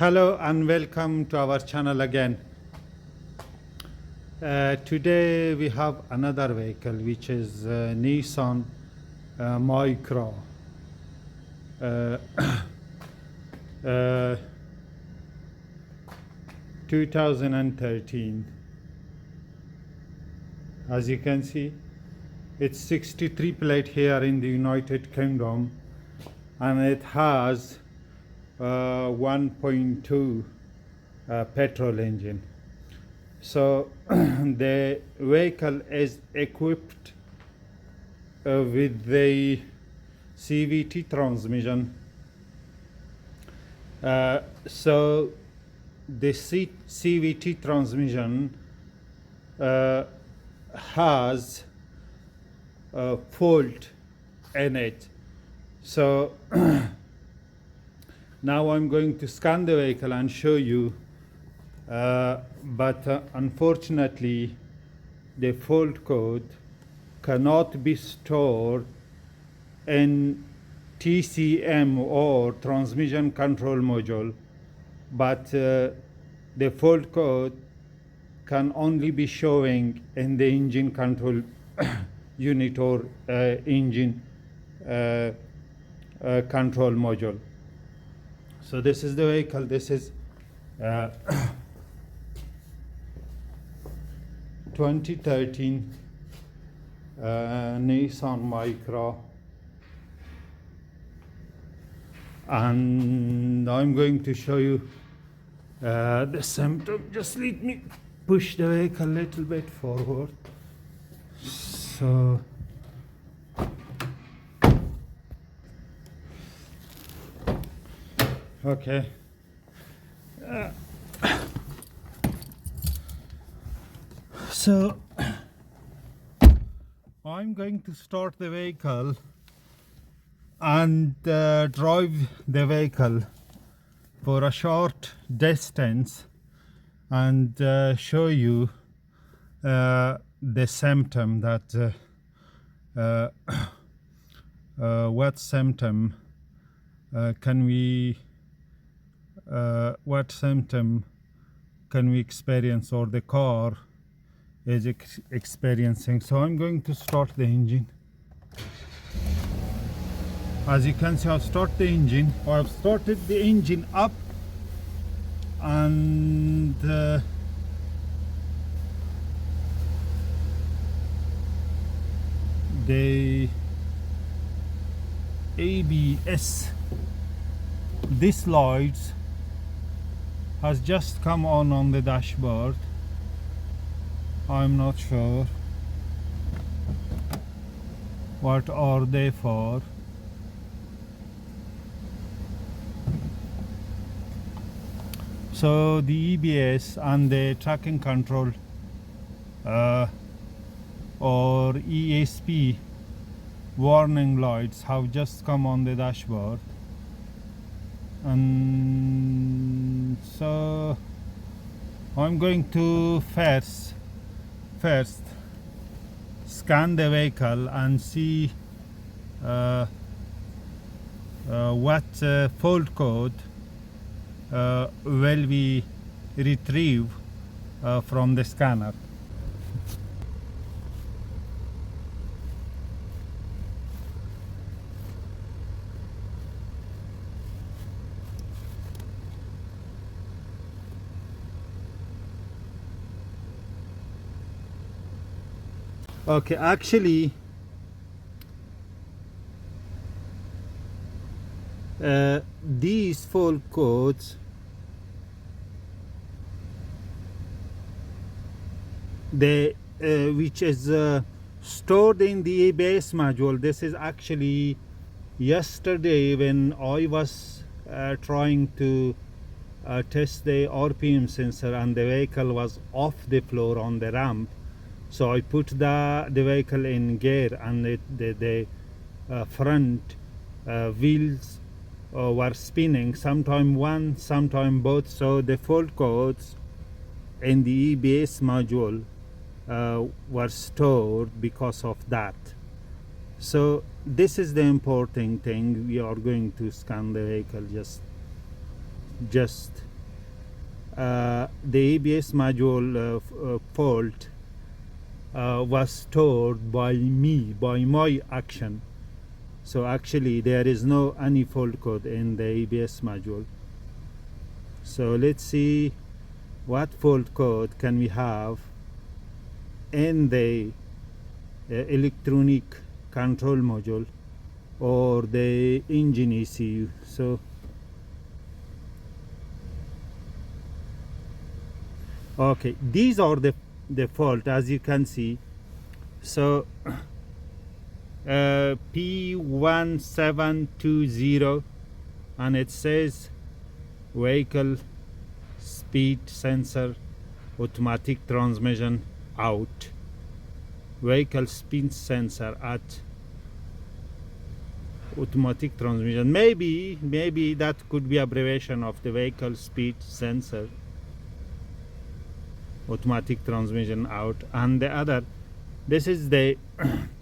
Hello and welcome to our channel again. Today we have another vehicle which is Nissan Micra uh, 2013. As you can see, it's 63 plate here in the United Kingdom, and it has 1.2 petrol engine. So the vehicle is equipped with the CVT transmission. So the CVT transmission has a fault in it. So now I'm going to scan the vehicle and show you, but unfortunately the fault code cannot be stored in TCM or transmission control module, but the fault code can only be showing in the engine control unit or engine control module. So this is the vehicle. This is 2013 Nissan Micra, and I'm going to show you the symptom. Just let me push the vehicle a little bit forward. So okay. So I'm going to start the vehicle and drive the vehicle for a short distance and show you the symptom that what symptom can we experience, or the car is experiencing. So I'm going to start the engine. As you can see, I've started the engine. I've started the engine up, and the ABS, this lights has just come on the dashboard. I'm not sure what are they for. So the EBS and the tracking control or ESP warning lights have just come on the dashboard, and so I'm going to first scan the vehicle and see what fault code will we retrieve from the scanner. Okay, actually these fault codes, which is stored in the ABS module. This is actually yesterday when I was trying to test the RPM sensor, and the vehicle was off the floor on the ramp. So I put the vehicle in gear, and the front wheels were spinning, sometime one, sometime both. So the fault codes in the EBS module were stored because of that. So this is the important thing. We are going to scan the vehicle just the ABS module fault was stored by me, by my action. So actually there is no any fault code in the ABS module. So let's see what fault code can we have in the electronic control module or the engine ECU. So okay, these are the fault, as you can see. So P1720, and it says vehicle speed sensor automatic transmission out, vehicle speed sensor at automatic transmission. Maybe that could be abbreviation of the vehicle speed sensor automatic transmission out, and the other, this is the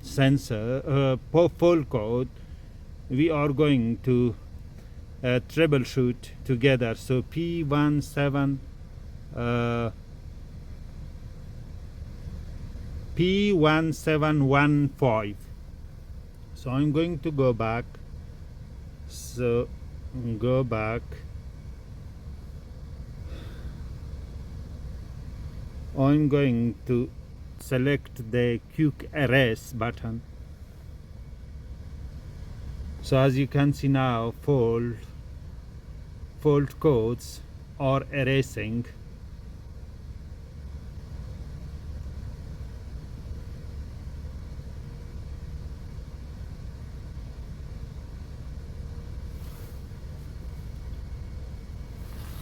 sensor fault code we are going to troubleshoot together. So P1715. So I'm going to go back. So go back. I'm going to select the quick erase button. So as you can see now, fault codes are erasing.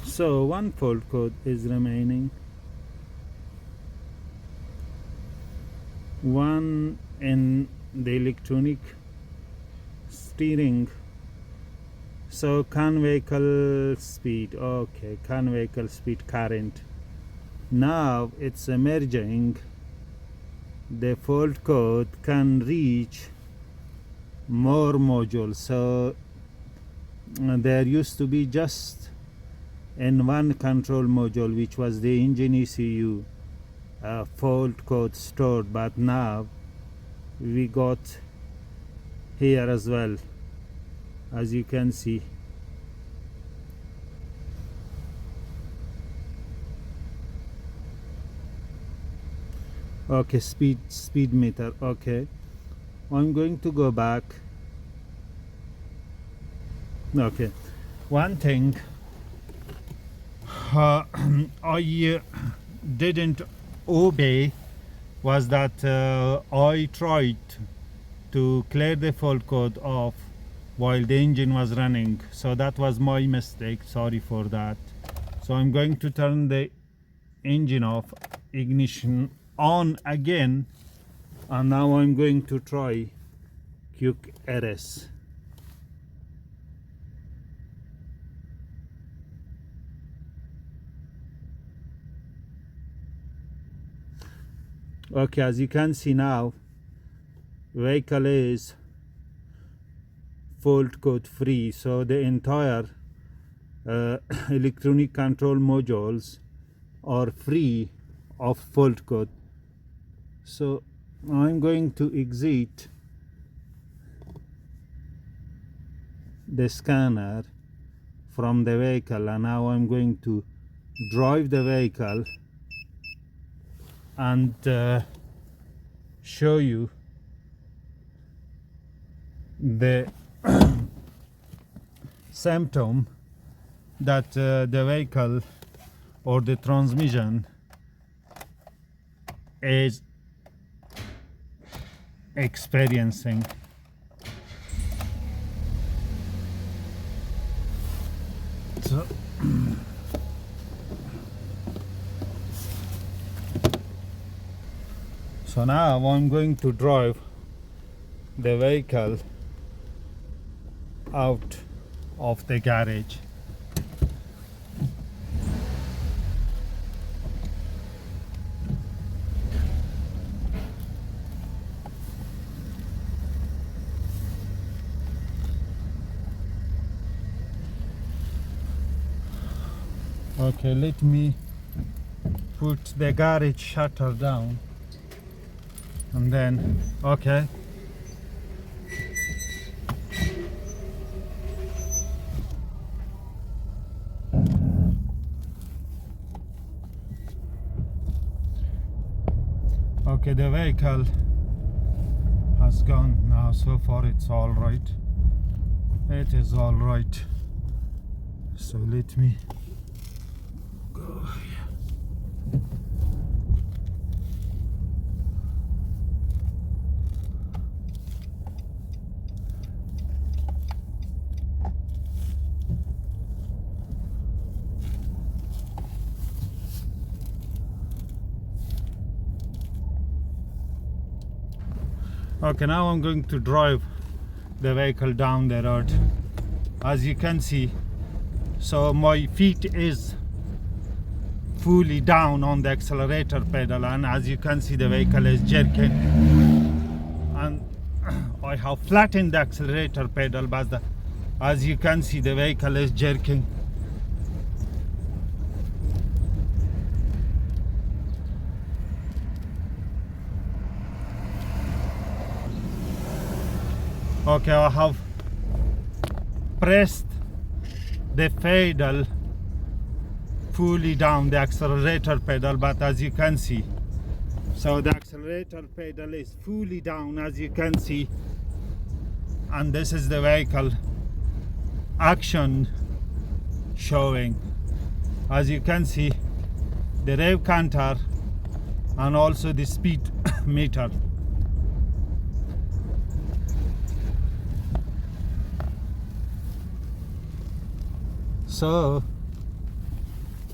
So one fault code is remaining, one in the electronic steering. So can vehicle speed, okay, can vehicle speed current. Now it's emerging the fault code can reach more modules. So there used to be just in one control module, which was the engine ECU, fault code stored, but now we got here as well, as you can see. Okay, speed meter. Okay, I'm going to go back. Okay, one thing I didn't obey was that I tried to clear the fault code off while the engine was running. So that was my mistake, sorry for that. So I'm going to turn the engine off, ignition on again, and now I'm going to try quick RS. Okay, as you can see now, vehicle is fault code free, so the entire electronic control modules are free of fault code. So I'm going to exit the scanner from the vehicle, and now I'm going to drive the vehicle and show you the symptom that the vehicle or the transmission is experiencing. So now I'm going to drive the vehicle out of the garage. Okay, let me put the garage shutter down and then okay. Okay, the vehicle has gone now. So far it's all right. It is all right. So let me go here. Okay, now I'm going to drive the vehicle down the road. As you can see, so my feet is fully down on the accelerator pedal, and as you can see the vehicle is jerking, and I have flattened the accelerator pedal, but as you can see the vehicle is jerking. Okay, I have pressed the pedal fully down, the accelerator pedal, but as you can see, so the accelerator pedal is fully down, as you can see, and this is the vehicle action showing. As you can see, the rev counter and also the speed meter. So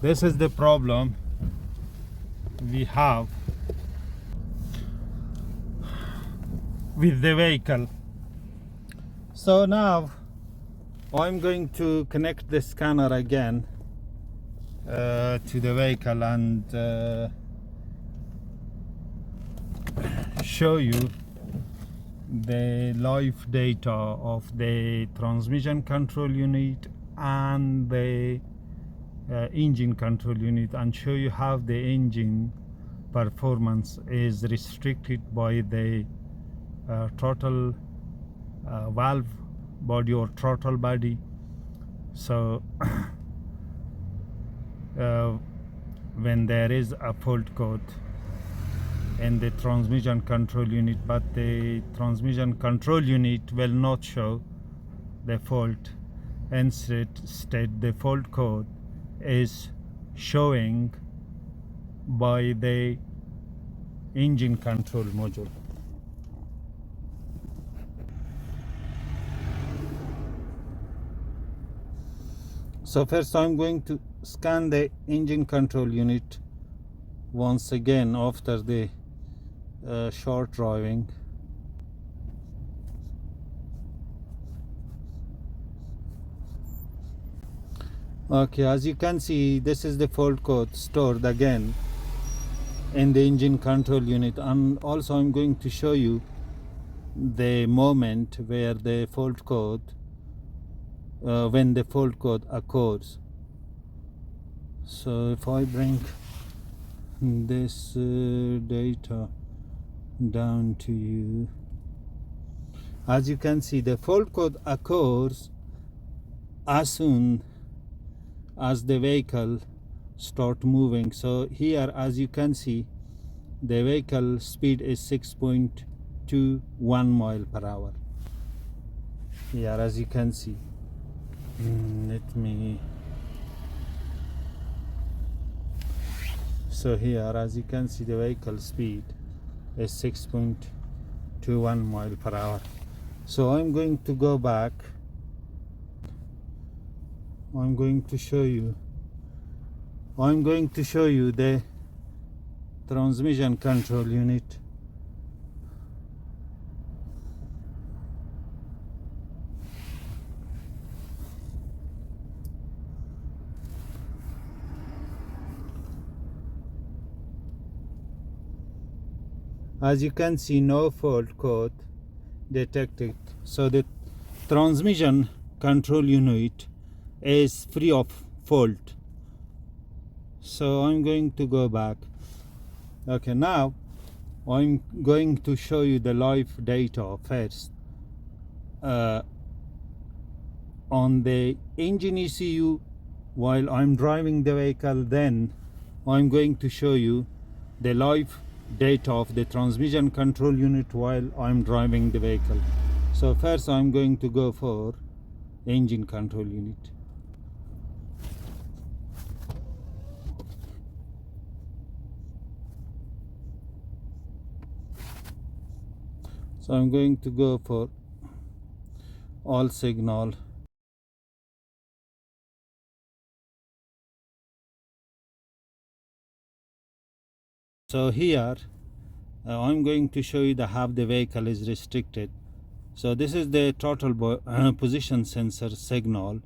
this is the problem we have with the vehicle. So now I'm going to connect the scanner again to the vehicle and show you the live data of the transmission control unit and the engine control unit, and show you how the engine performance is restricted by the throttle valve body or throttle body. So when there is a fault code in the transmission control unit, but the transmission control unit will not show the fault. Instead the fault code is showing by the engine control module. So first I'm going to scan the engine control unit once again after the short driving. Okay, as you can see, this is the fault code stored again in the engine control unit, and also I'm going to show you the moment where the fault code when the fault code occurs. So if I bring this data down to you, as you can see the fault code occurs as soon as the vehicle start moving. So here, as you can see, the vehicle speed is 6.21 mile per hour. Here, as you can see, let me, so here, as you can see, the vehicle speed is 6.21 mile per hour. So I'm going to go back. I'm going to show you the transmission control unit. As you can see, no fault code detected. So the transmission control unit is free of fault. So I'm going to go back. Okay, now I'm going to show you the live data first on the engine ECU while I'm driving the vehicle. Then I'm going to show you the live data of the transmission control unit while I'm driving the vehicle. So first I'm going to go for engine control unit. So I'm going to go for all signal. So here I'm going to show you how the vehicle is restricted. So this is the throttle position sensor signal,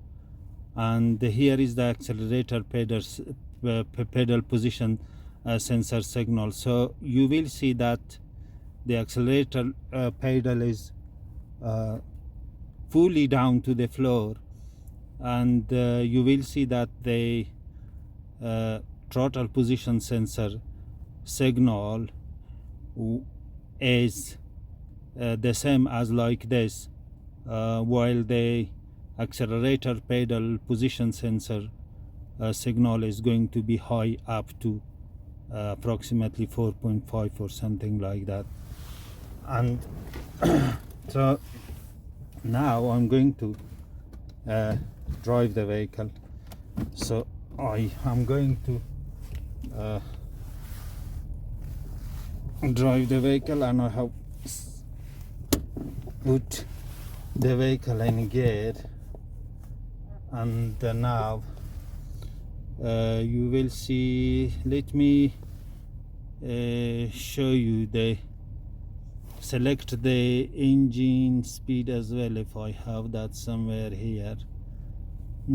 and here is the accelerator pedal position sensor signal. So you will see that the accelerator pedal is fully down to the floor, and you will see that the throttle position sensor signal is the same as like this, while the accelerator pedal position sensor signal is going to be high, up to approximately 4.5 or something like that. And so now I'm going to drive the vehicle. So I am going to drive the vehicle, and I have put the vehicle in gear, and now you will see, let me show you the select the engine speed as well, if I have that somewhere here.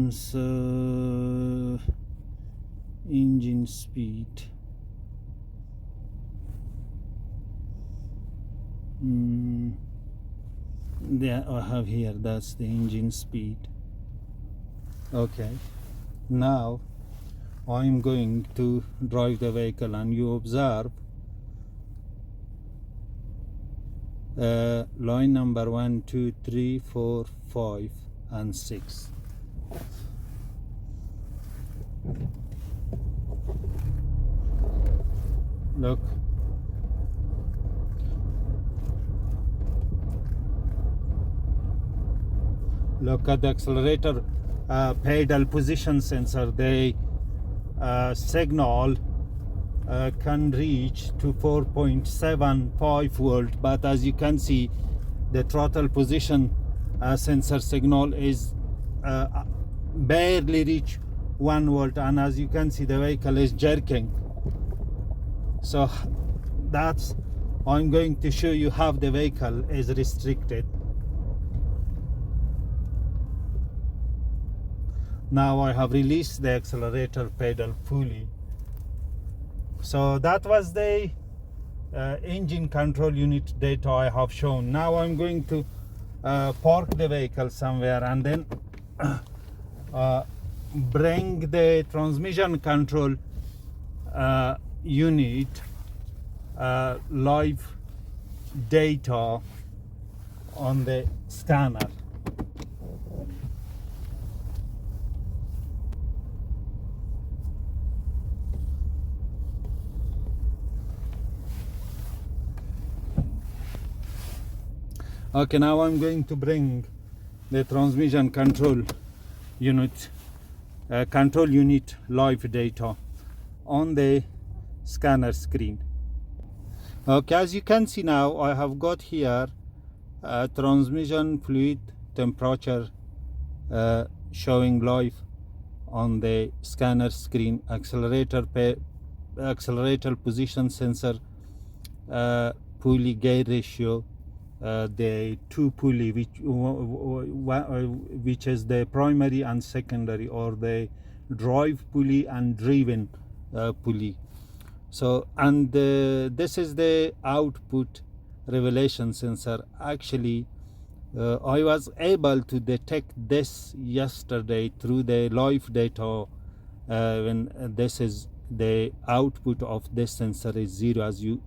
So engine speed, there I have here, that's the engine speed. Okay, now I'm going to drive the vehicle, and you observe line number 1, 2, 3, 4, 5 and 6. Look, look at the accelerator pedal position sensor. The signal can reach to 4.75 volt, but as you can see, the throttle position sensor signal is barely reach 1 volt, and as you can see, the vehicle is jerking. So that's, I'm going to show you how the vehicle is restricted. Now I have released the accelerator pedal fully. So that was the engine control unit data I have shown. Now I'm going to park the vehicle somewhere, and then bring the transmission control unit live data on the scanner. Okay, now I'm going to bring the transmission control unit live data on the scanner screen. Okay, as you can see now, I have got here transmission fluid temperature showing live on the scanner screen, accelerator position sensor, pulley gear ratio, the two pulley, which is the primary and secondary, or the drive pulley and driven pulley. So, and this is the output revelation sensor. Actually, I was able to detect this yesterday through the live data when this is the output of this sensor is 0. As you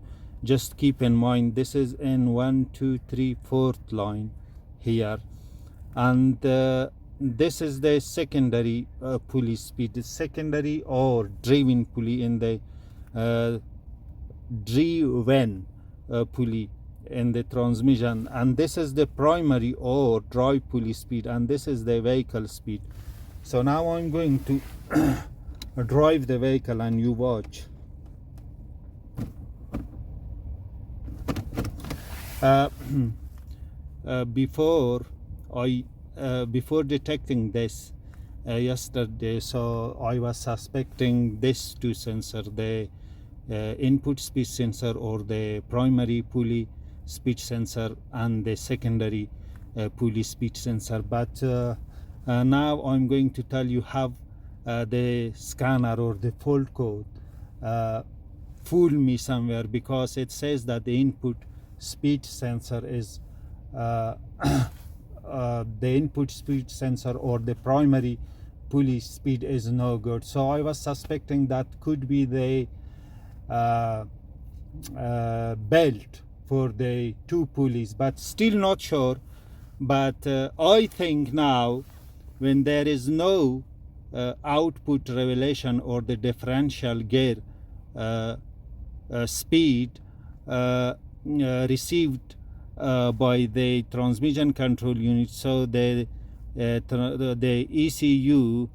just keep in mind, this is in 1, 2, 3, 4th line here, and this is the secondary pulley speed, the secondary or driven pulley in the driven pulley in the transmission, and this is the primary or drive pulley speed, and this is the vehicle speed. So now I'm going to drive the vehicle and you watch. Before detecting this yesterday, so I was suspecting this two sensor, the input speed sensor or the primary pulley speed sensor and the secondary pulley speed sensor, but now I'm going to tell you how the scanner or the fault code fooled me somewhere, because it says that the input speed sensor is the input speed sensor or the primary pulley speed is no good. So I was suspecting that could be the belt for the two pulleys, but still not sure. But I think now, when there is no output revelation or the differential gear speed received by the transmission control unit, so the ECU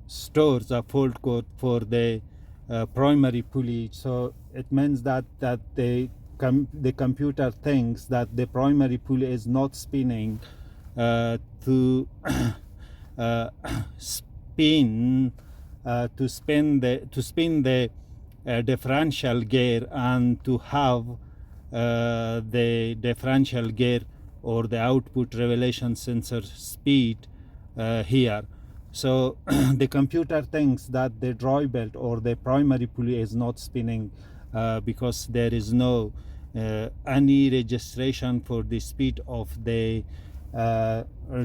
stores a fault code for the primary pulley. So it means that the computer thinks that the primary pulley is not spinning to spin the differential gear, and to have the differential gear or the output revelation sensor speed here. So the computer thinks that the drive belt or the primary pulley is not spinning because there is no any registration for the speed of the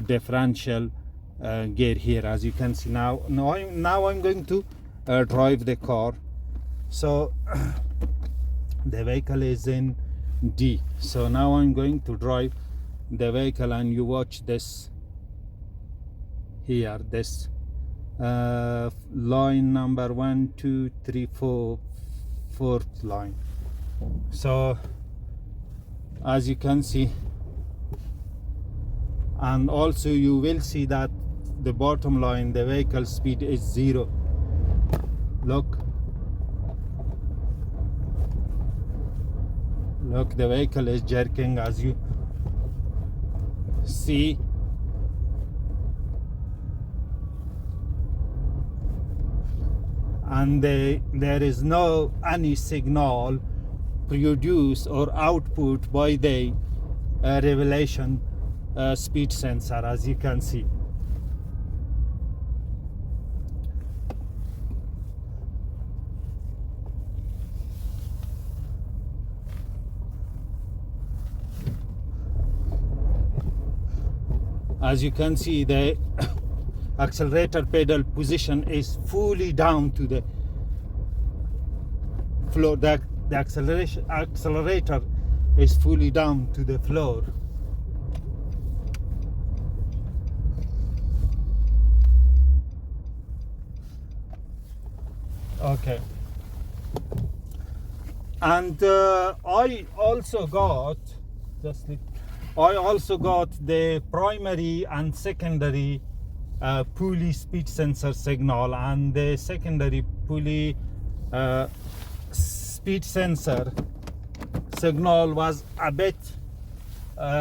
differential gear here. As you can see now I'm going to drive the car. So the vehicle is in D. So now I'm going to drive the vehicle, and you watch this here, this line number 1, 2, 3, 4, 4th line. So as you can see, and also you will see that the bottom line, the vehicle speed is 0. Look, the vehicle is jerking, as you see. And there is no any signal produced or output by the revelation speed sensor, as you can see. As you can see, the accelerator pedal position is fully down to the floor. The accelerator is fully down to the floor. Okay. And I also got the primary and secondary pulley speed sensor signal, and the secondary pulley speed sensor signal was a bit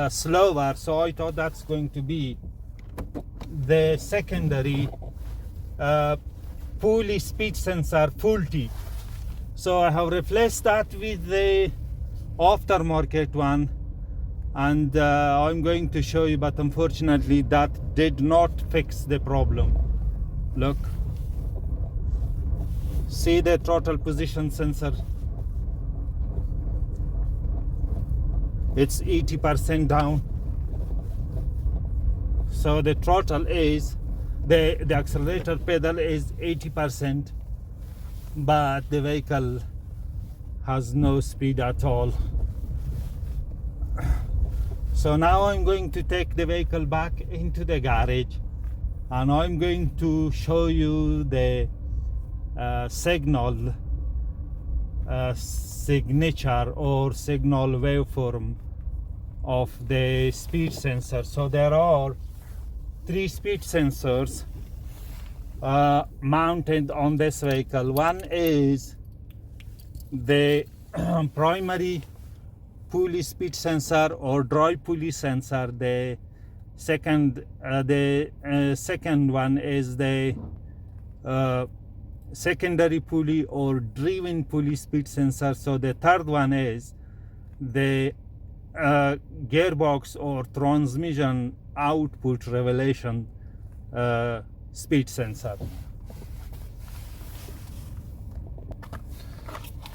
slower, so I thought that's going to be the secondary pulley speed sensor faulty. So I have replaced that with the aftermarket one, and I'm going to show you, but unfortunately that did not fix the problem. Look, see the throttle position sensor, it's 80% down. So the throttle is the accelerator pedal is 80%, but the vehicle has no speed at all. So now I'm going to take the vehicle back into the garage, and I'm going to show you the signal signature or signal waveform of the speed sensor. So there are 3 speed sensors mounted on this vehicle. One is the primary pulley speed sensor or drive pulley sensor. The second one is the secondary pulley or driven pulley speed sensor. So the third one is the gearbox or transmission output revelation speed sensor.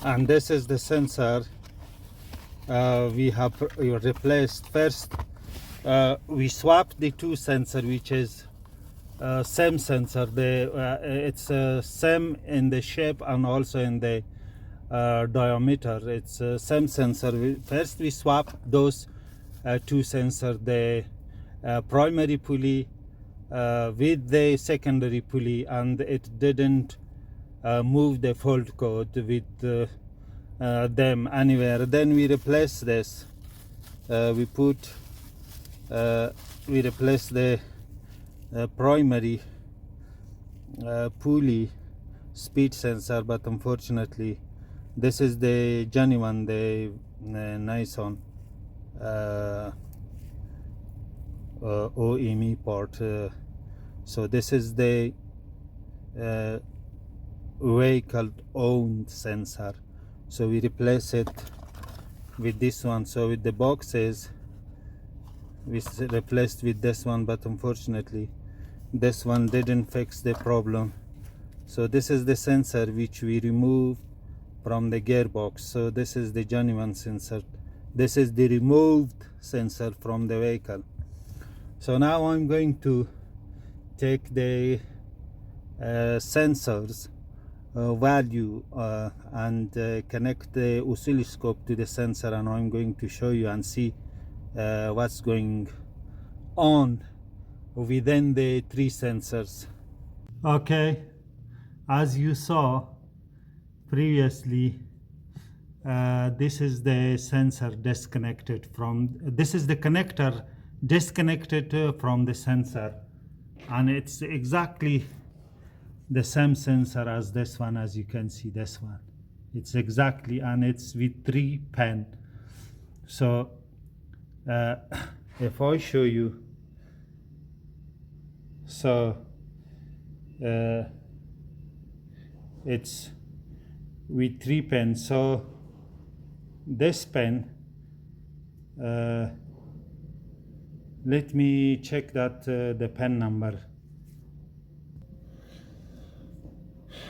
And this is the sensor we have replaced. First we swapped the 2 sensor, which is same sensor. It's same in the shape and also in the diameter. It's same sensor. First we swapped those 2 sensors, the primary pulley with the secondary pulley, and it didn't move the fault code with them anywhere. Then we replaced this. We replaced the primary pulley speed sensor, but unfortunately this is the genuine, the Nissan OME part. So this is the vehicle owned sensor, so we replace it with this one. So with the boxes we replaced with this one, but unfortunately this one didn't fix the problem. So this is the sensor which we removed from the gearbox. So this is the genuine sensor. This is the removed sensor from the vehicle. So now I'm going to take the sensors value and connect the oscilloscope to the sensor, and I'm going to show you and see what's going on within the 3 sensors. Okay, as you saw previously, this is the sensor disconnected from, this is the connector disconnected from the sensor, and it's exactly the same sensor as this one. As you can see, this one, it's exactly, and it's with 3 pin. So if I show you, so it's with 3 pins. So this pin, let me check that the pin number.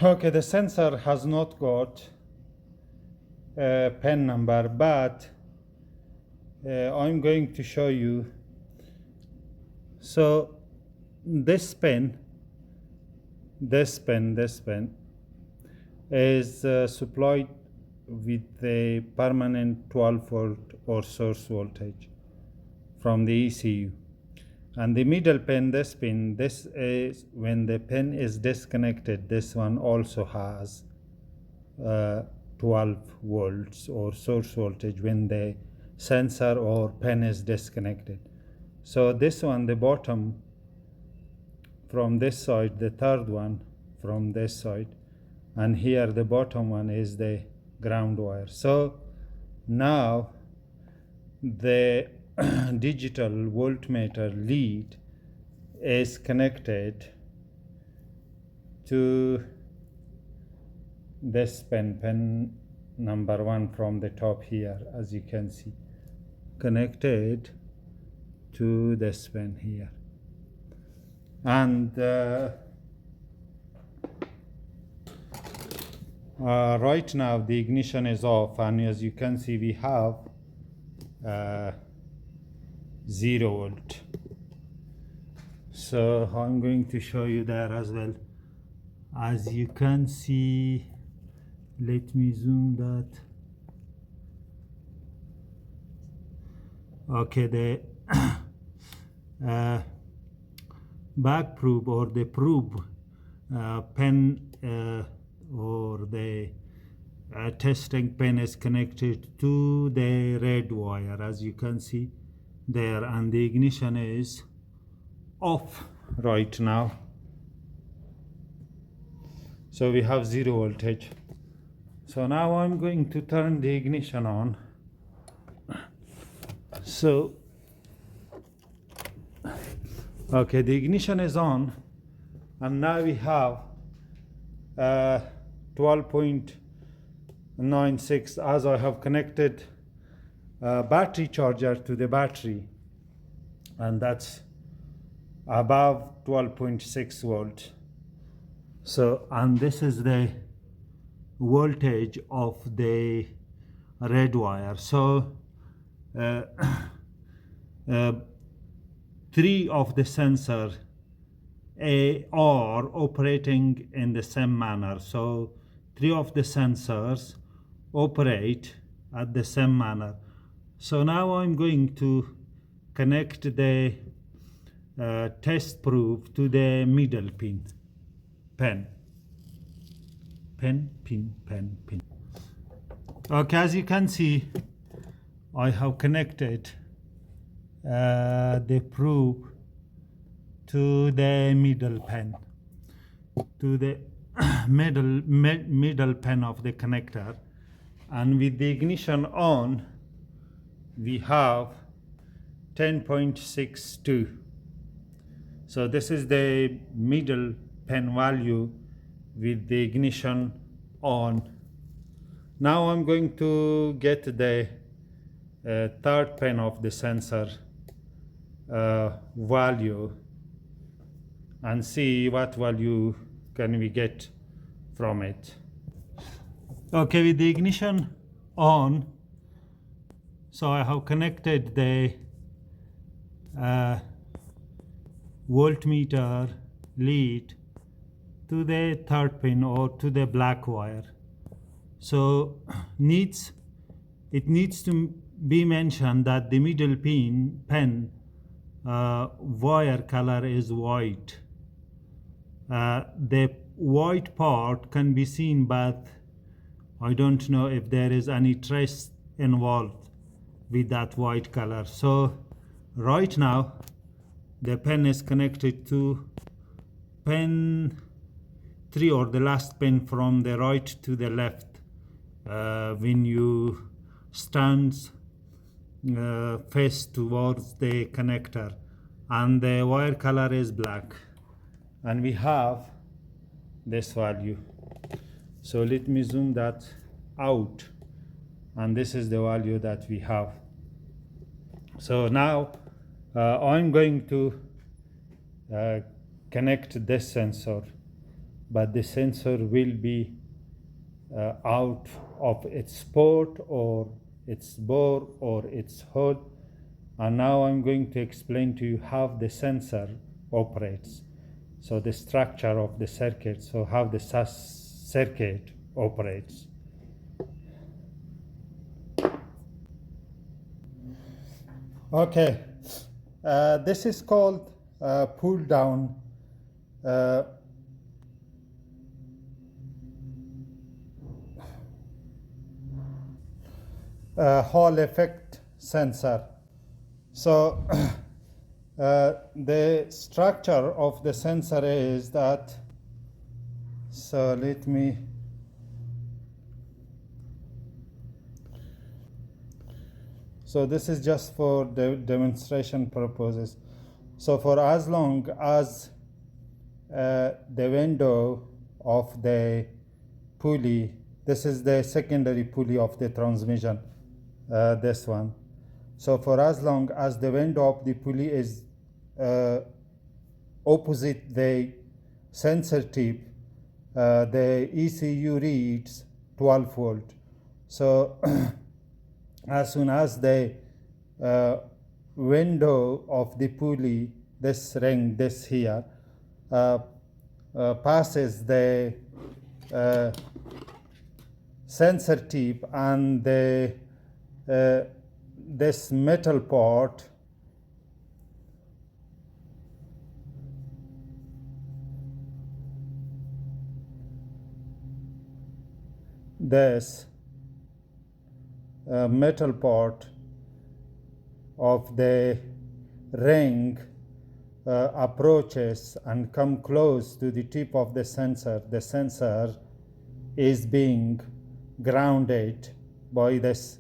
Okay, the sensor has not got a pin number, but I'm going to show you. So this pin is supplied with a permanent 12 volt or source voltage from the ECU, and the middle pin, this pin, this is when the pin is disconnected, this one also has 12 volts or source voltage when the sensor or pin is disconnected. So this one, the bottom from this side, the third one from this side, and here the bottom one is the ground wire. So now the digital voltmeter lead is connected to this pin number 1 from the top here, as you can see, connected to this pin here. And right now the ignition is off, and as you can see we have 0 volt. So I'm going to show you there as well. As you can see, let me zoom that. Okay, the back probe or the probe pen or the testing pen is connected to the red wire, as you can see there, and the ignition is off right now. So we have 0 voltage. So now I'm going to turn the ignition on. So okay, the ignition is on, and now we have 12.96 as I have connected battery charger to the battery, and that's above 12.6 volt. So, and this is the voltage of the red wire. So 3 of the sensors are operating in the same manner. So 3 of the sensors operate at the same manner. So now I'm going to connect the test probe to the middle pin. Pin. Okay, as you can see, I have connected the probe to the middle pin, to the middle pin of the connector, and with the ignition on, we have 10.62. So this is the middle pin value with the ignition on. Now I'm going to get the third pin of the sensor value and see what value can we get from it. Okay, with the ignition on, so I have connected the voltmeter lead to the third pin or to the black wire. So it needs to be mentioned that the middle pin wire color is white. The white part can be seen, but I don't know if there is any trace involved with that white color. So right now the pin is connected to pin 3, or the last pin from the right to the left when you stand face towards the connector, and the wire color is black, and we have this value. So let me zoom that out, and this is the value that we have. So now I'm going to connect this sensor, but the sensor will be out of its port or its bore or its hood. And now I'm going to explain to you how the sensor operates. So the structure of the circuit, so how the circuit operates. Okay, this is called pull down Hall effect sensor. So the structure of the sensor is that, so let me, so this is just for the demonstration purposes. So for as long as the window of the pulley, this is the secondary pulley of the transmission, this one. So for as long as the window of the pulley is opposite the sensor tip, the ECU reads 12 volt. So as soon as the window of the pulley, this ring, this here, passes the sensor tip and the this metal part this metal part of the ring approaches and come close to the tip of the sensor is being grounded by this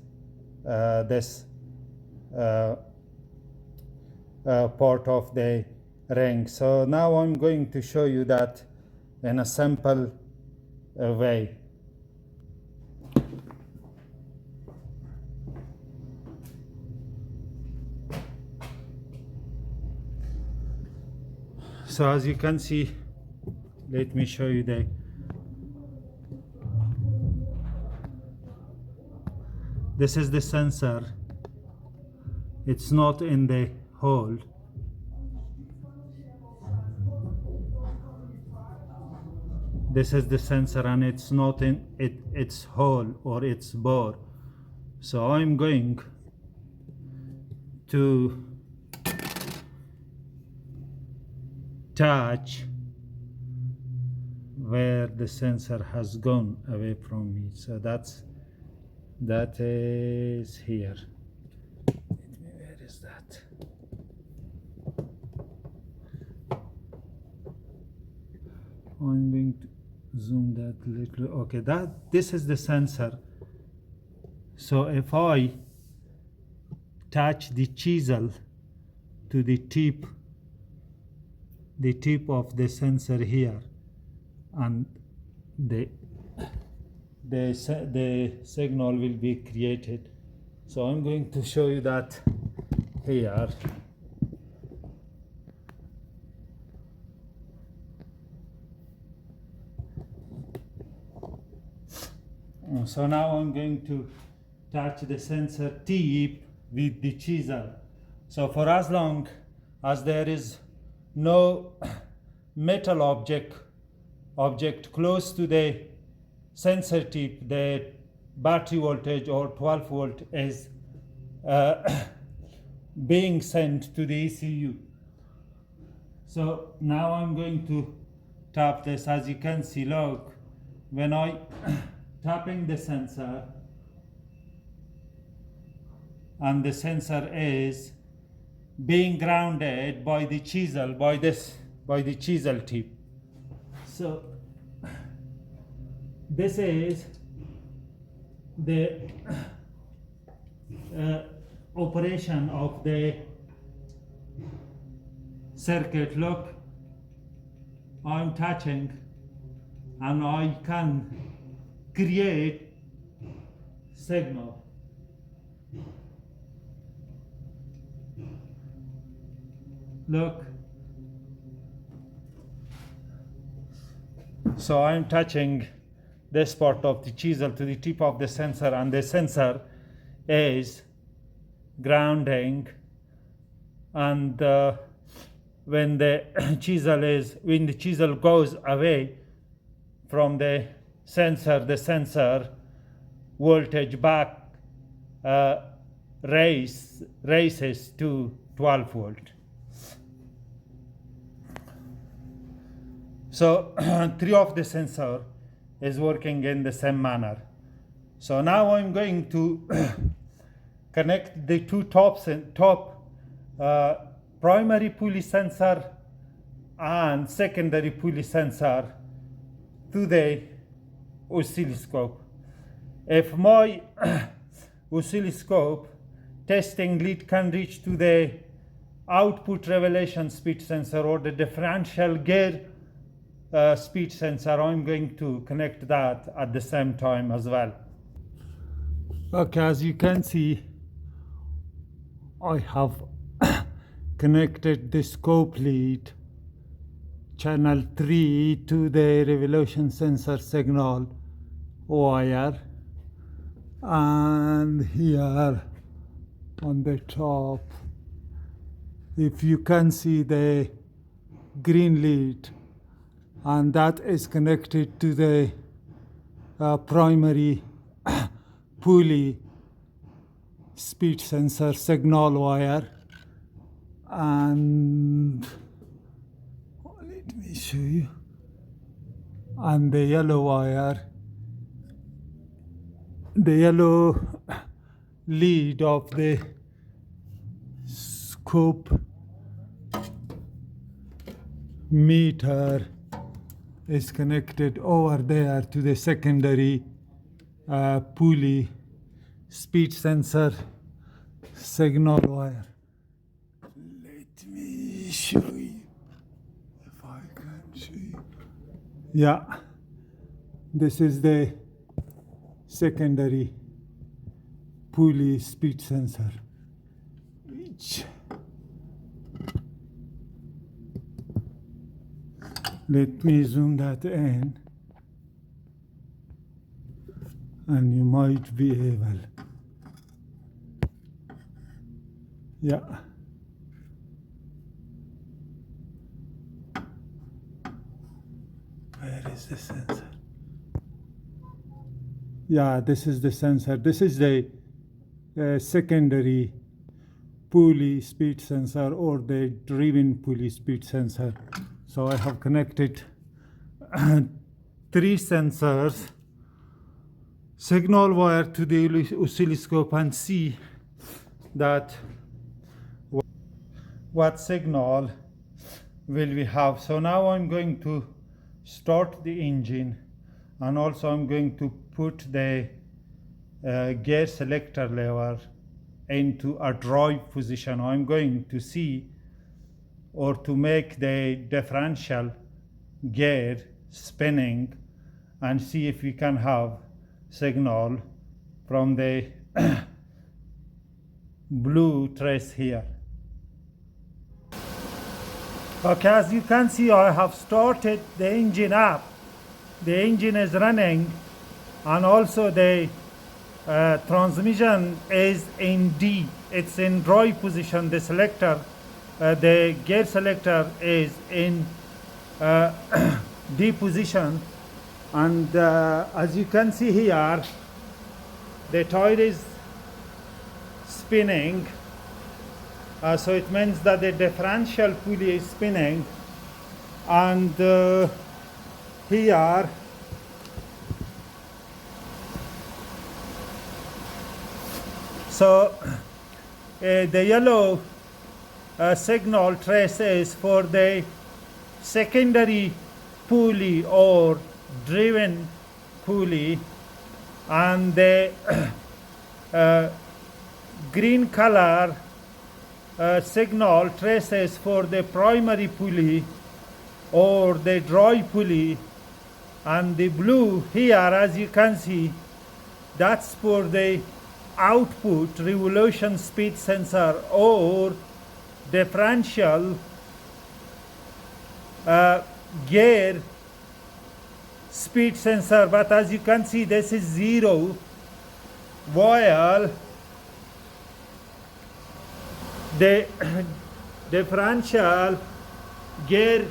part of the ring. So now I'm going to show you that in a simple way. So as you can see, let me show you this is the sensor. It's not in the hole. This is the sensor and it's not in its hole or its bore. So I'm going to touch where the sensor has gone away from me. So that is here. Where is that? I'm going to zoom that a little. Okay, this is the sensor. So if I touch the chisel to the tip of the sensor here, and the signal will be created. So I'm going to show you that here. So now I'm going to touch the sensor tip with the chisel. So for as long as there is no metal object close to the sensor tip, the battery voltage or 12 volt is being sent to the ECU. So now I'm going to tap this. As you can see, look, when I tapping the sensor and the sensor is being grounded by the chisel, by the chisel tip. So this is the operation of the circuit. Look, I'm touching and I can create signal. Look, so I'm touching this part of the chisel to the tip of the sensor, and the sensor is grounding, and when the chisel goes away from the sensor voltage back raises to 12 volt. So three of the sensor is working in the same manner. So now I'm going to connect the two top primary pulley sensor and secondary pulley sensor to the oscilloscope. If my oscilloscope testing lead can reach to the output revelation speed sensor or the differential gear speed sensor, I'm going to connect that at the same time as well. Okay, as you can see, I have connected the scope lead channel 3 to the revolution sensor signal wire, and here on the top, if you can see the green lead, and that is connected to the primary pulley speed sensor signal wire, and let me show you, and the yellow wire, the yellow lead of the scope meter is connected over there to the secondary pulley speed sensor signal wire. Let me show you if I can show you. Yeah, this is the secondary pulley speed sensor, which, let me zoom that in, and you might be able. Yeah. Where is the sensor? Yeah, this is the sensor. This is the secondary pulley speed sensor, or the driven pulley speed sensor. So I have connected 3 sensors, signal wire to the oscilloscope, and see that what signal will we have. So now I'm going to start the engine, and also I'm going to put the gear selector lever into a drive position. I'm going to see, or to make the differential gear spinning, and see if we can have signal from the blue trace here. Okay, as you can see, I have started the engine up. The engine is running, and also the transmission is in D. It's in drive position. The selector, the gear selector, is in D position, and as you can see here, the tire is spinning. So it means that the differential pulley is spinning, and here so the yellow signal trace is for the secondary pulley or driven pulley, and the green color signal traces for the primary pulley or the drive pulley, and the blue here, as you can see, that's for the output revolution speed sensor or differential gear speed sensor. But as you can see, this is 0, while the differential gear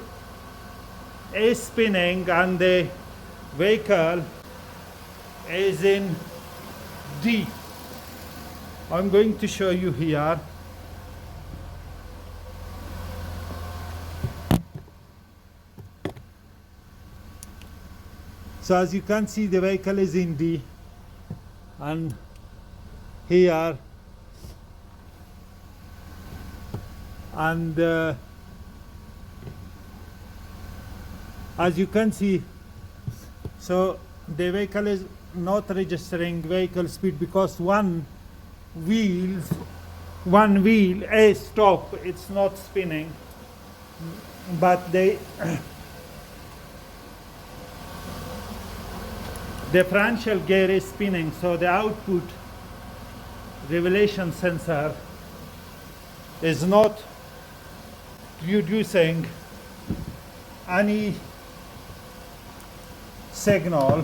is spinning and the vehicle is in D. I'm going to show you here. So as you can see, the vehicle is in D, and here, and as you can see, so the vehicle is not registering vehicle speed because one wheel is stop, it's not spinning, but the differential gear is spinning, so the output revelation sensor is not producing any signal.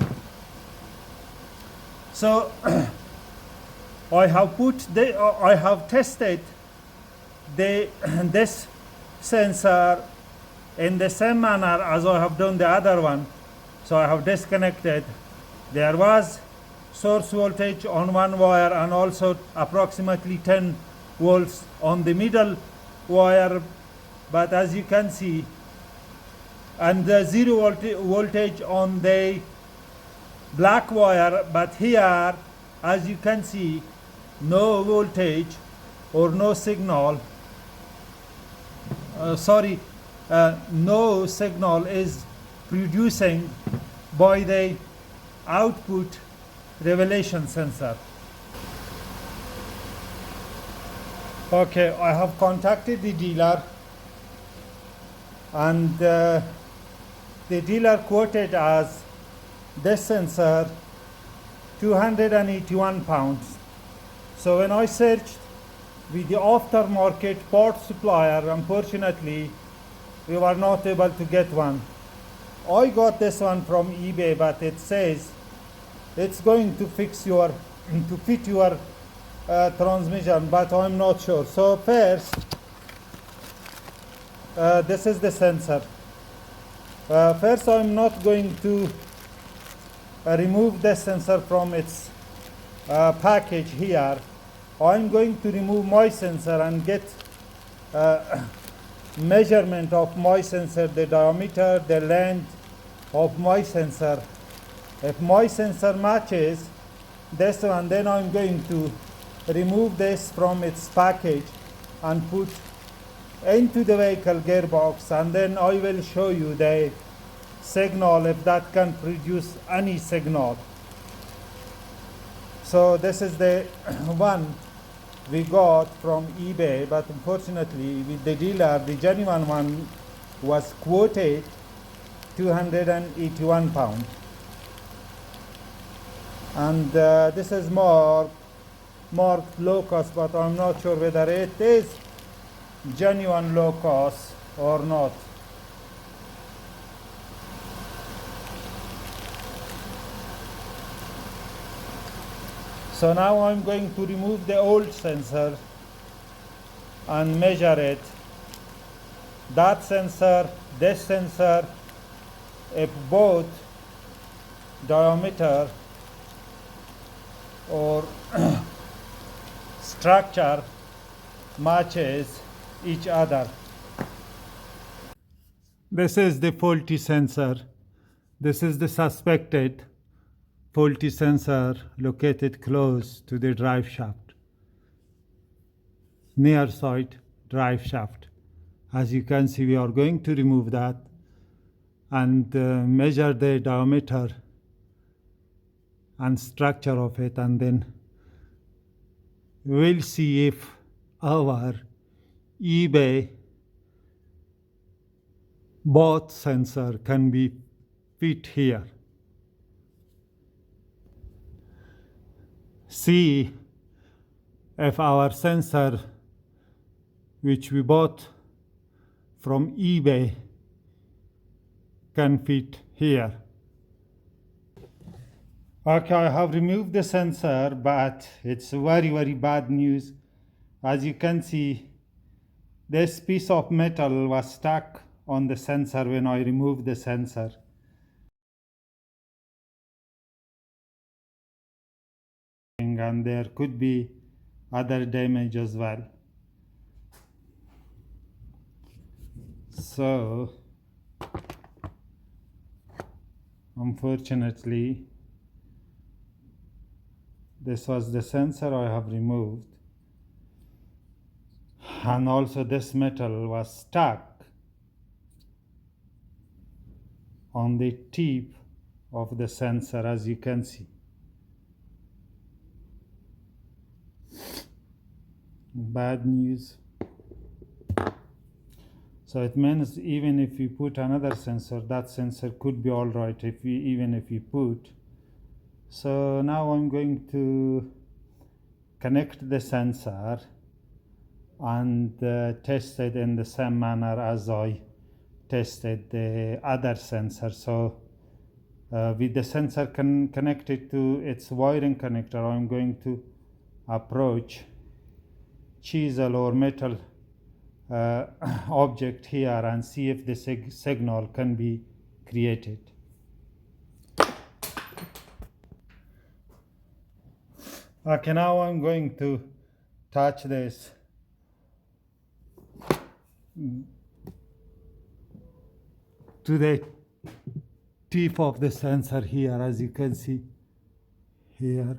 So I have tested this sensor in the same manner as I have done the other one. So I have disconnected. There was source voltage on one wire and also approximately 10 volts on the middle wire, but as you can see, and the zero voltage on the black wire, but here as you can see no voltage or no signal, no signal is producing by the output revelation sensor. Okay, I have contacted the dealer, and the dealer quoted as this sensor 281 pounds. So when I searched with the aftermarket part supplier, unfortunately we were not able to get one. I got this one from eBay, but it says it's going to fit your transmission, but I'm not sure. So first, this is the sensor. First, I'm not going to remove the sensor from its package here. I'm going to remove my sensor and get measurement of my sensor, the diameter, the length of my sensor. If my sensor matches this one, then I'm going to remove this from its package and put into the vehicle gearbox, and then I will show you the signal if that can produce any signal. So this is the one we got from eBay, but unfortunately with the dealer, the genuine one was quoted 281 pounds. And this is marked low cost, but I'm not sure whether it is genuine low cost or not. So now I'm going to remove the old sensor and measure it. That sensor, this sensor, if both diameter or structure matches each other. This is the faulty sensor. This is the suspected faulty sensor located close to the drive shaft, near side drive shaft. As you can see, we are going to remove that and measure the diameter and structure of it, and then we'll see if our eBay bought sensor can be fit here. See if our sensor which we bought from eBay can fit here. Okay, I have removed the sensor, but it's very, very bad news. As you can see, this piece of metal was stuck on the sensor when I removed the sensor. And there could be other damage as well. So, unfortunately, this was the sensor I have removed, and also this metal was stuck on the tip of the sensor, as you can see. Bad news. So it means even if we put another sensor, that sensor could be all right even if we put. So now I'm going to connect the sensor and test it in the same manner as I tested the other sensor. So with the sensor connected to its wiring connector, I'm going to approach chisel or metal object here and see if the signal can be created. Okay, now I'm going to touch this to the tip of the sensor here, as you can see here.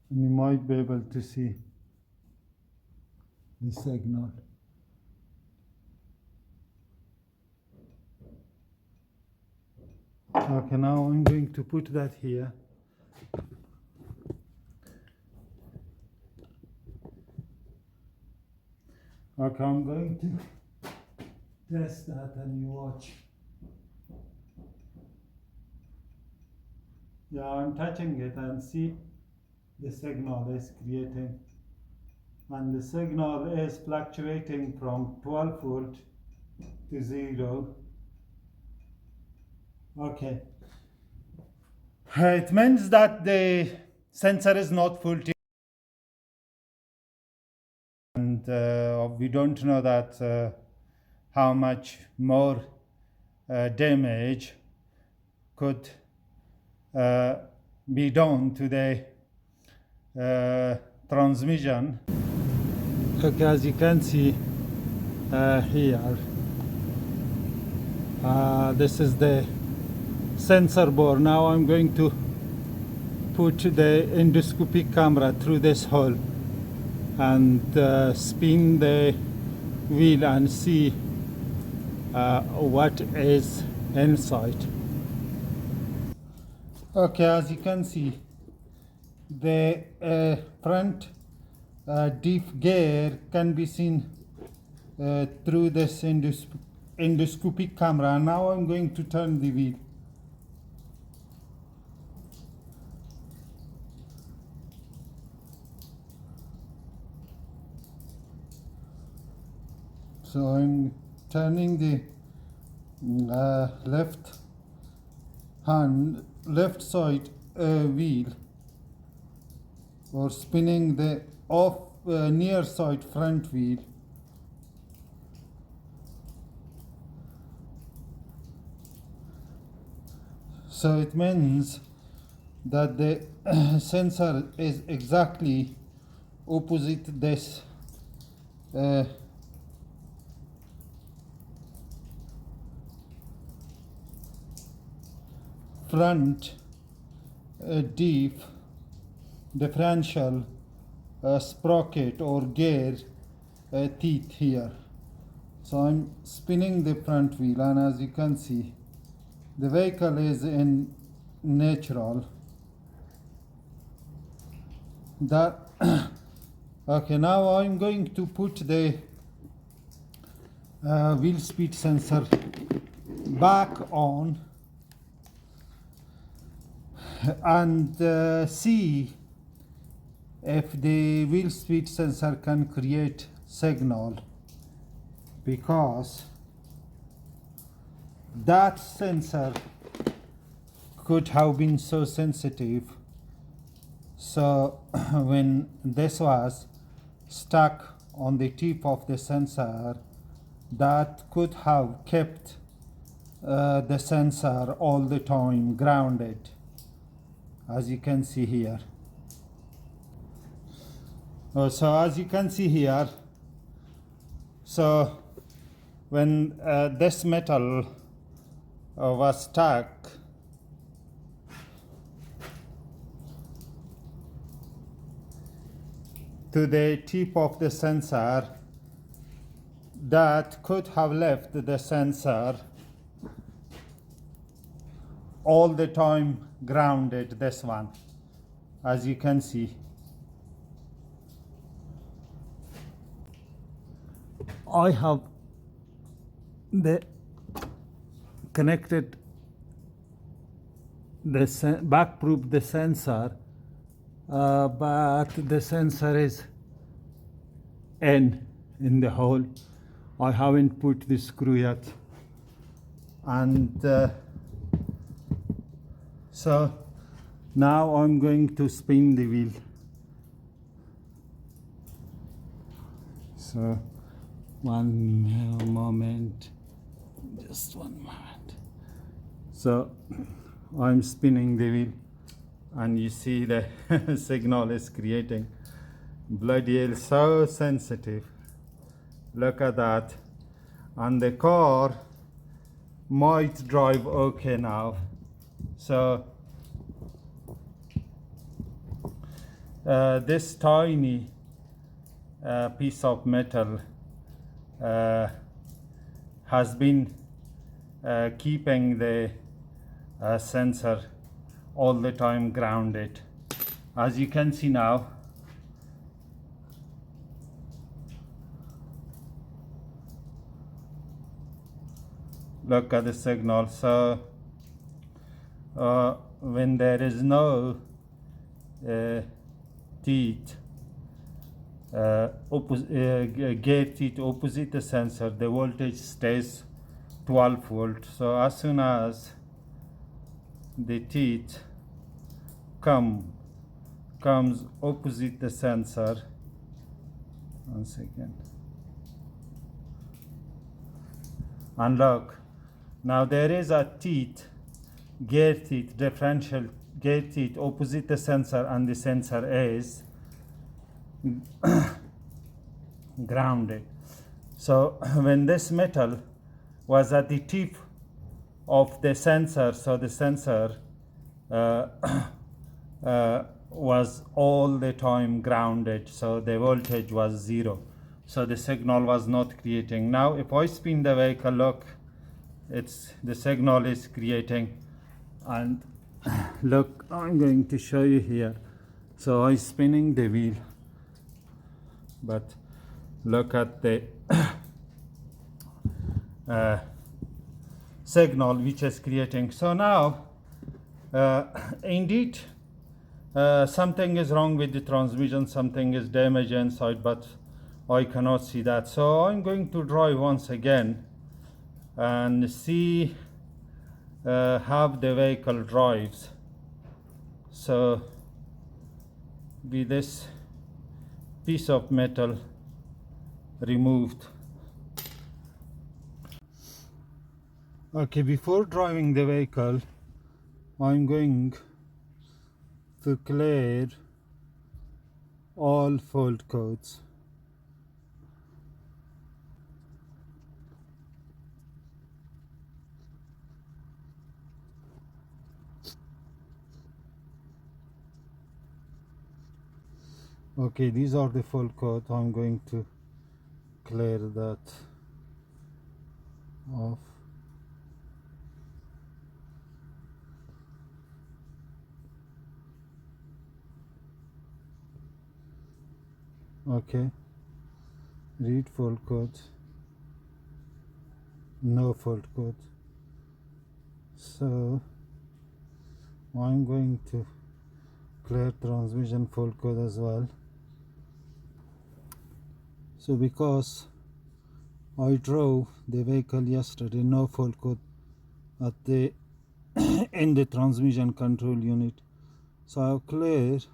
And you might be able to see the signal. Okay, now I'm going to put that here. Okay, I'm going to test that and you watch. Yeah, I'm touching it and see the signal is creating. And the signal is fluctuating from 12 volt to 0. Okay. It means that the sensor is not full tip, and we don't know that how much more damage could be done to the transmission. Okay, as you can see here, this is the sensor board. Now I'm going to put the endoscopic camera through this hole and spin the wheel and see what is inside. Okay, as you can see, the front diff gear can be seen through this endoscopic camera. Now I'm going to turn the wheel. So I'm turning the left side wheel, or spinning the near side front wheel. So it means that the sensor is exactly opposite this front diff differential sprocket or gear teeth here. So I'm spinning the front wheel, and as you can see, the vehicle is in neutral. That okay, now I'm going to put the wheel speed sensor back on and see if the wheel speed sensor can create signal, because that sensor could have been so sensitive. So when this was stuck on the tip of the sensor, that could have kept the sensor all the time grounded, as you can see here. So as you can see here, so when this metal was stuck, to the tip of the sensor, that could have left the sensor all the time grounded, this one, as you can see. I have connected the back probe the sensor, but the sensor is in the hole. I haven't put the screw yet, and so now I'm going to spin the wheel. So one moment, just one moment. So I'm spinning the wheel and you see the signal is creating. Bloody hell, so sensitive. Look at that. And the car might drive okay now. So this tiny piece of metal has been keeping the sensor all the time grounded. As you can see now, look at the signal. So when there is no teeth, gear teeth opposite the sensor, the voltage stays 12 volt. So as soon as the teeth comes opposite the sensor, 1 second, and look, now there is a teeth, gear teeth, differential gear teeth opposite the sensor, and the sensor is grounded. So when this metal was at the tip of the sensor, so the sensor was all the time grounded, so the voltage was 0, so the signal was not creating. Now if I spin the vehicle, look, the signal is creating. And look, I'm going to show you here. So I'm spinning the wheel, but look at the signal which is creating. So now indeed something is wrong with the transmission, something is damaged inside, but I cannot see that. So I'm going to drive once again and see how the vehicle drives. So with this piece of metal removed. Okay, before driving the vehicle, I'm going to clear all fault codes. Okay, these are the fault codes. I'm going to clear that off. Okay, read fault code, no fault code. So I'm going to clear transmission fault code as well. So because I drove the vehicle yesterday, no fault code at the in the transmission control unit, so I've cleared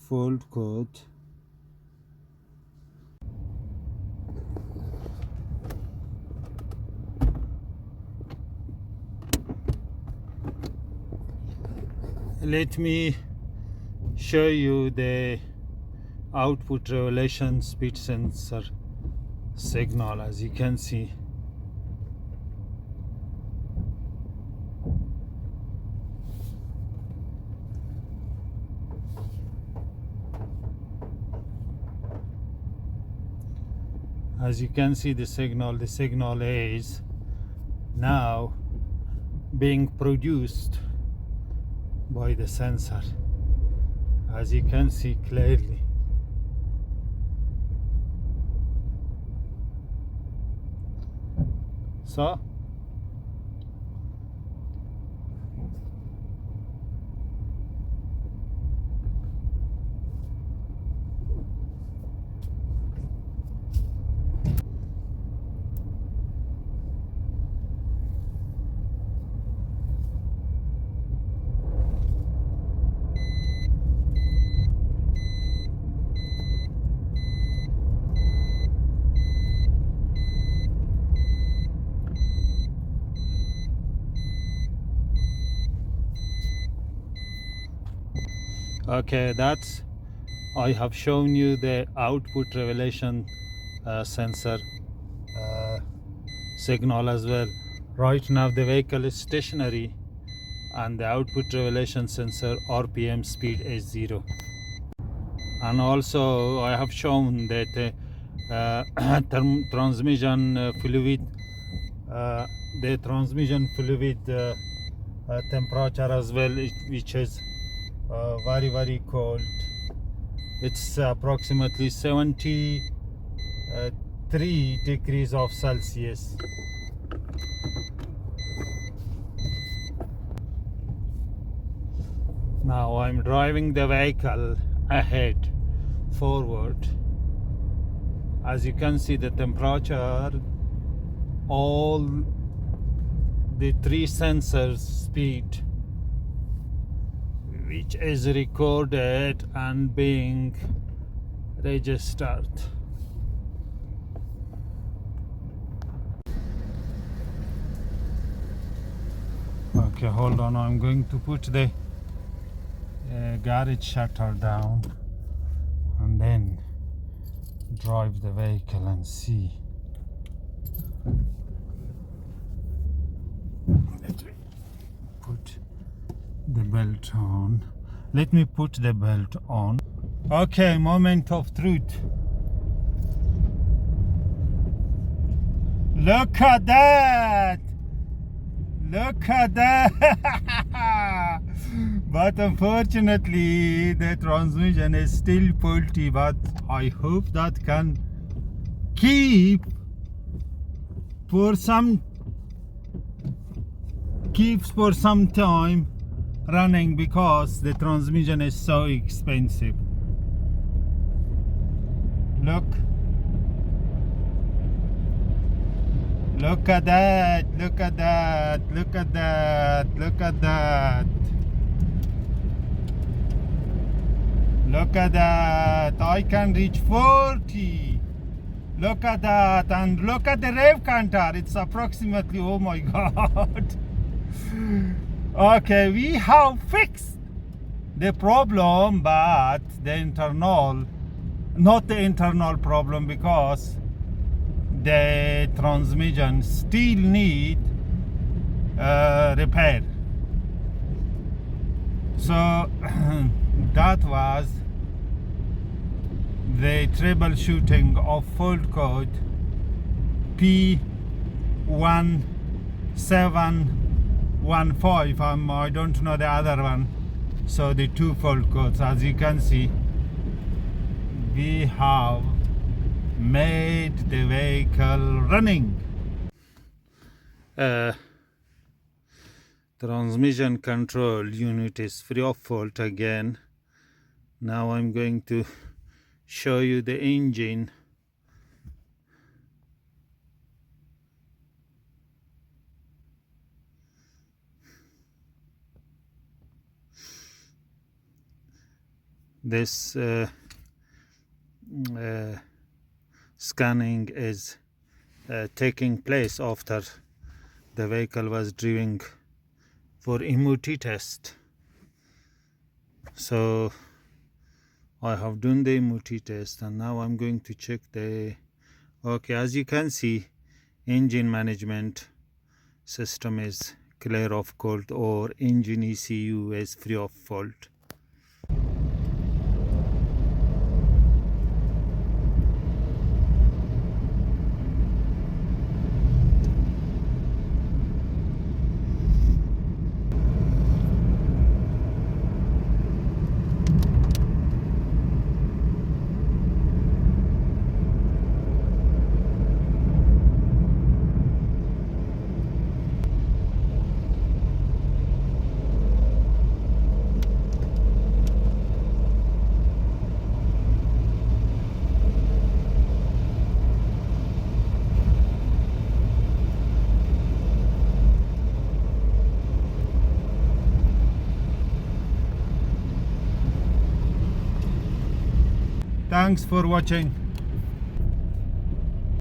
fault code. Let me show you the output revelation speed sensor signal. As you can see, the signal is now being produced by the sensor, as you can see clearly. So Okay, that's, I have shown you the output revelation sensor signal as well. Right now the vehicle is stationary and the output revelation sensor RPM speed is 0. And also I have shown that transmission fluid, the transmission fluid temperature as well, which is very cold. It's approximately 73 degrees of Celsius. Now I'm driving the vehicle ahead, forward. As you can see, the temperature, all the 3 sensors speed, which is recorded and being registered. Okay, hold on, I'm going to put the garage shutter down and then drive the vehicle and see. Let me put the belt on. Let me put the belt on. Okay, moment of truth. Look at that! Look at that! But unfortunately the transmission is still faulty, but I hope that can keeps for some time running, because the transmission is so expensive. Look at that, look at that, look at that, look at that. Look at that, I can reach 40. Look at that, and look at the rev counter, it's approximately, oh my god. Okay, we have fixed the problem, but the internal, not the internal problem, because the transmission still need repair. So that was the troubleshooting of fault code P1715. I don't know the other one. So the 2 fault codes, as you can see, we have made the vehicle running. Transmission control unit is free of fault again. Now I'm going to show you the engine. This scanning is taking place after the vehicle was driven for MOT test. So I have done the MOT test and now I'm going to check the, okay, as you can see, engine management system is clear of fault, or engine ECU is free of fault. Thanks for watching.